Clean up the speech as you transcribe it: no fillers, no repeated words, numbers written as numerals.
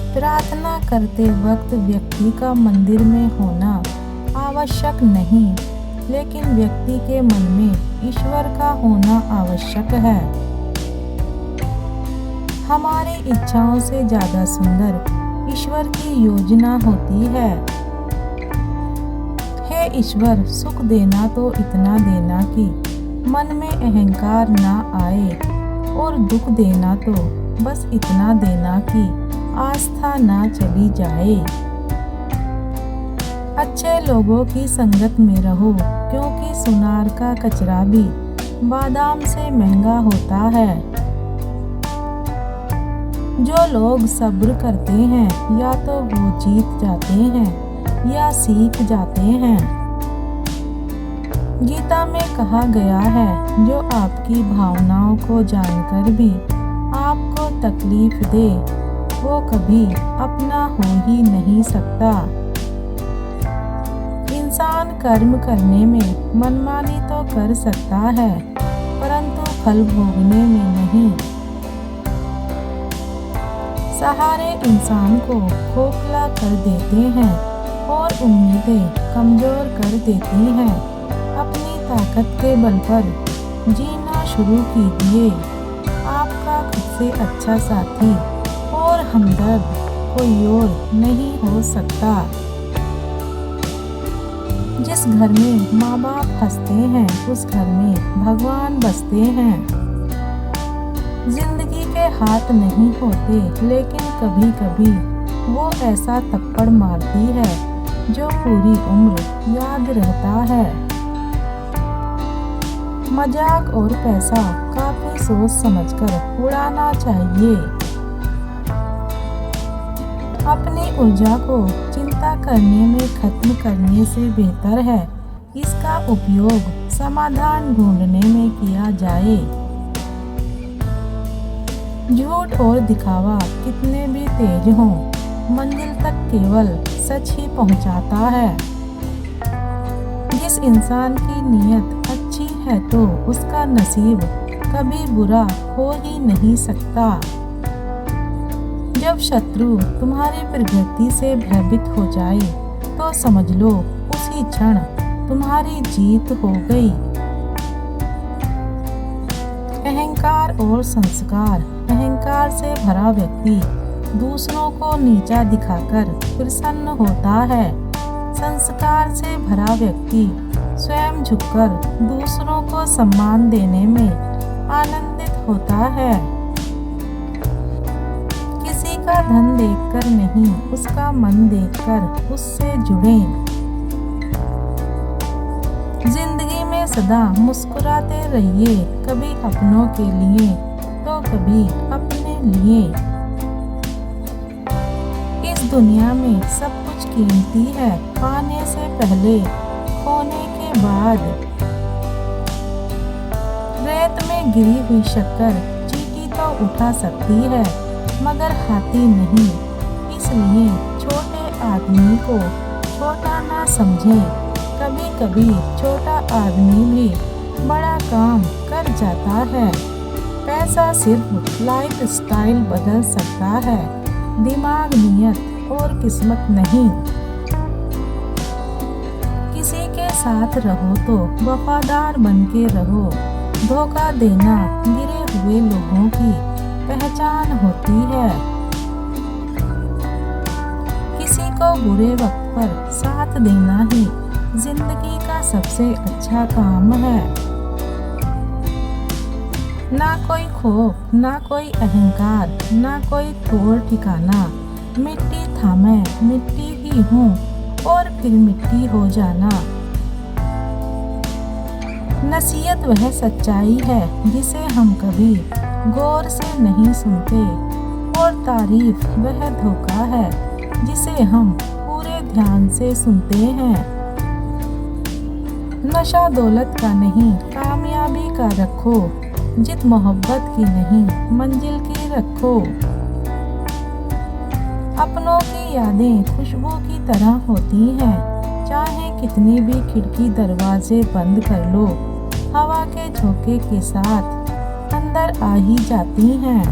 प्रार्थना करते वक्त व्यक्ति का मंदिर में होना आवश्यक नहीं, लेकिन व्यक्ति के मन में ईश्वर का होना आवश्यक है। हमारी इच्छाओं से ज्यादा सुंदर ईश्वर की योजना होती है। हे ईश्वर, सुख देना तो इतना देना कि मन में अहंकार ना आए, और दुख देना तो बस इतना देना कि आस्था ना चली जाए। अच्छे लोगों की संगत में रहो, क्योंकि सुनार का कचरा भी बादाम से महंगा होता है। जो लोग सब्र करते हैं, या तो वो जीत जाते हैं या सीख जाते हैं। गीता में कहा गया है, जो आपकी भावनाओं को जानकर भी आपको तकलीफ दे, वो कभी अपना हो ही नहीं सकता। इंसान कर्म करने में मनमानी तो कर सकता है, परंतु फल भोगने में नहीं। सहारे इंसान को खोखला कर देते हैं और उम्मीदें कमजोर कर देती हैं। अपनी ताकत के बल पर जीना शुरू कीजिए। आपका खुद से अच्छा साथी और हमदर्द कोई और नहीं हो सकता। जिस घर में माँ बाप हंसते हैं, उस घर में भगवान बसते हैं। जिंदगी के हाथ नहीं होते, लेकिन कभी कभी वो ऐसा थप्पड़ मारती है जो पूरी उम्र याद रहता है। मजाक और पैसा काफी सोच समझकर उड़ाना चाहिए। अपनी ऊर्जा को चिंता करने में खत्म करने से बेहतर है इसका उपयोग समाधान ढूंढने में किया जाए। झूठ और दिखावा कितने भी तेज हों, मंजिल तक केवल सच ही पहुंचाता है। जिस इंसान की नीयत अच्छी है तो उसका नसीब कभी बुरा हो ही नहीं सकता। जब शत्रु तुम्हारी प्रगति से भयभीत हो जाए, तो समझ लो उसी क्षण तुम्हारी जीत हो गई। अहंकार और संस्कार। अहंकार से भरा व्यक्ति दूसरों को नीचा दिखाकर प्रसन्न होता है। संस्कार से भरा व्यक्ति स्वयं झुककर दूसरों को सम्मान देने में आनंदित होता है। किसी का धन देखकर नहीं, उसका मन देखकर उससे जुड़ें। जिंदगी में सदा मुस्कुराते रहिए, कभी अपनों के लिए तो कभी अपने लिए। इस दुनिया में सब कुछ कीमती है, पाने से पहले, खोने के बाद। रेत में गिरी हुई शक्कर चींटी तो उठा सकती है, मगर हाथी नहीं। इसलिए छोटे आदमी को छोटा ना समझें। कभी कभी छोटा आदमी भी बड़ा काम कर जाता है। पैसा सिर्फ लाइफ स्टाइल बदल सकता है, दिमाग, नियत और किस्मत नहीं। किसी के साथ रहो तो वफादार बन के रहो। धोखा देना गिरे हुए लोगों की पहचान होती है। किसी को बुरे वक्त पर साथ देना ही जिंदगी का सबसे अच्छा काम है। ना कोई खौफ, ना कोई अहंकार, ना कोई तोड़ ठिकाना। मिट्टी था मैं, मिट्टी ही हूँ और फिर मिट्टी हो जाना। नसीहत वह सच्चाई है जिसे हम कभी गौर से नहीं सुनते, और तारीफ वह धोखा है जिसे हम पूरे ध्यान से सुनते हैं। नशा दौलत का नहीं, कामयाबी का रखो। जित मोहब्बत की नहीं, मंजिल की रखो। अपनों की यादें खुशबू की तरह होती हैं, चाहे कितनी भी खिड़की दरवाजे बंद कर लो, हवा के झोंके के साथ अंदर आ ही जाती हैं।